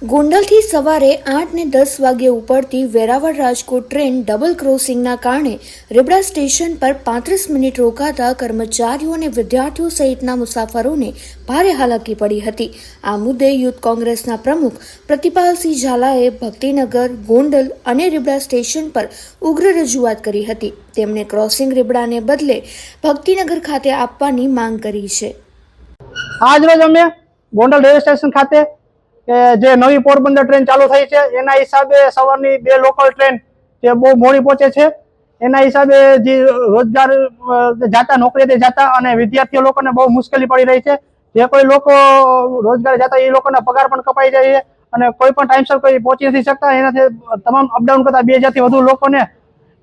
ગોંડલથી સવારે 8:10 વાગ્યે ઉપડતી વેરાવળ રાજકોટ ટ્રેન ડબલ ક્રોસિંગના કારણે રીબડા સ્ટેશન પર 35 મિનિટ રોકાતા કર્મચારીઓ અને વિદ્યાર્થીઓ સહિતના મુસાફરોને ભારે હાલાકી પડી હતી। આ મુદ્દે યુથ કોંગ્રેસના પ્રમુખ પ્રતિપાલસિંહ ઝાલાએ ભક્તિનગર, ગોંડલ અને રીબડા સ્ટેશન પર ઉગ્ર રજૂઆત કરી હતી। તેમણે ક્રોસિંગ રીબડાને બદલે ભક્તિનગર ખાતે આપવાની માંગ કરી છે। આજરોજ અમે ગોંડલ રેલવે સ્ટેશન ખાતે જે નવી પોરબંદર ટ્રેન ચાલુ થઈ છે એના હિસાબે સવારની 2 લોકલ ટ્રેન જે બહુ મોડી પહોંચે છે એના હિસાબે જે રોજગાર જાતા નોકરીએ જતા અને વિદ્યાર્થીઓ લોકોને બહુ મુશ્કેલી પડી રહી છે। જે કોઈ લોકો રોજગાર જતા એ લોકોના પગાર પણ કપાઈ જાય છે અને કોઈ પણ ટાઈમસર કોઈ પહોંચી નથી શકતા। એનાથી તમામ અપડાઉન કરતા 2000 થી વધુ લોકોને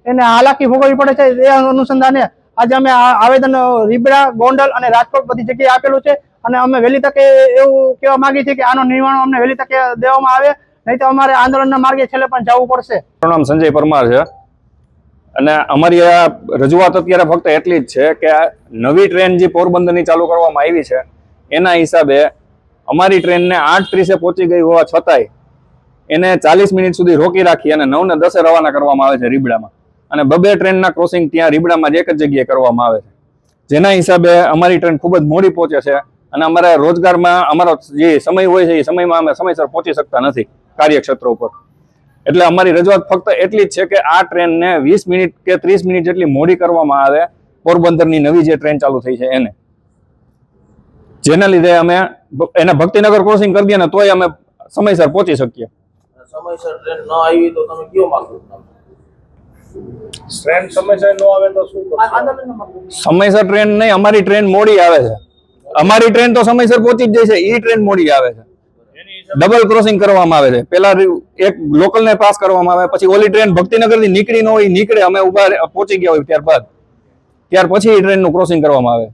એને હાલાકી ભોગવવી પડે છે। એ અનુસંધાને આજે અમે આવેદન રીબડા, ગોંડલ અને રાજકોટ બધી જગ્યાએ આપેલું છે અને અમે વહેલી તકે એવું કહેવા માંગીએ છીએ કે આનો નિવારણ અમને વહેલી તકે દેવામાં આવે, નહીં તો અમારે આંદોલનના માર્ગે છેલ્લે પણ જવું પડશે। મારું નામ સંજય પરમાર છે અને અમારી આ રજૂઆત અત્યારે ફક્ત એટલી જ છે કે નવી ટ્રેન જે પોરબંદરની ચાલુ કરવામાં આવી છે એના હિસાબે અમારી ટ્રેનને 8:30 પહોંચી ગઈ હોવા છતાંય એને 40 મિનિટ સુધી રોકી રાખી અને 9:10 રવાના કરવામાં આવે છે રીબડામાં, અને 2 ટ્રેનના ક્રોસિંગ ત્યાં રીબડામાં જ એક જ જગ્યાએ કરવામાં આવે છે, જેના હિસાબે અમારી ટ્રેન ખૂબ જ મોડી પહોંચે છે અને અમારા રોજગારમાં અમારો જે સમય હોય છે એ સમયમાં અમે સમયસર પહોંચી શકતા નથી કાર્યક્ષેત્ર ઉપર। એટલે અમારી રજૂઆત ફક્ત એટલી જ છે કે આ ટ્રેનને 20 મિનિટ કે 30 મિનિટ જેટલી મોડી કરવામાં આવે પોરબંદરની નવી જે ટ્રેન ચાલુ થઈ છે એને, જેના લીધે અમે એને ભક્તિનગર ક્રોસિંગ કરી દઈએ ને તોય અમે સમયસર પહોંચી શકીએ। સમયસર ટ્રેન ન આવી તો તમે કયો માંગો? ટ્રેન સમયસર ન આવે તો શું કરશો? સમયસર ટ્રેન નહીં, અમારી ટ્રેન મોડી આવે છે। અમારી ટ્રેન તો સમયસર પહોંચી જ જાય છે, એ ટ્રેન મોડી આવે છે। ડબલ ક્રોસિંગ કરવામાં આવે છે, પેલા એક લોકલ ને પાસ કરવામાં આવે, પછી ઓલી ટ્રેન ભક્તિનગર થી નીકળી ન હોય નીકળે, અમે ઉભા પહોંચી ગયા હોય ત્યાર પછી એ ટ્રેન નું ક્રોસિંગ કરવામાં આવે।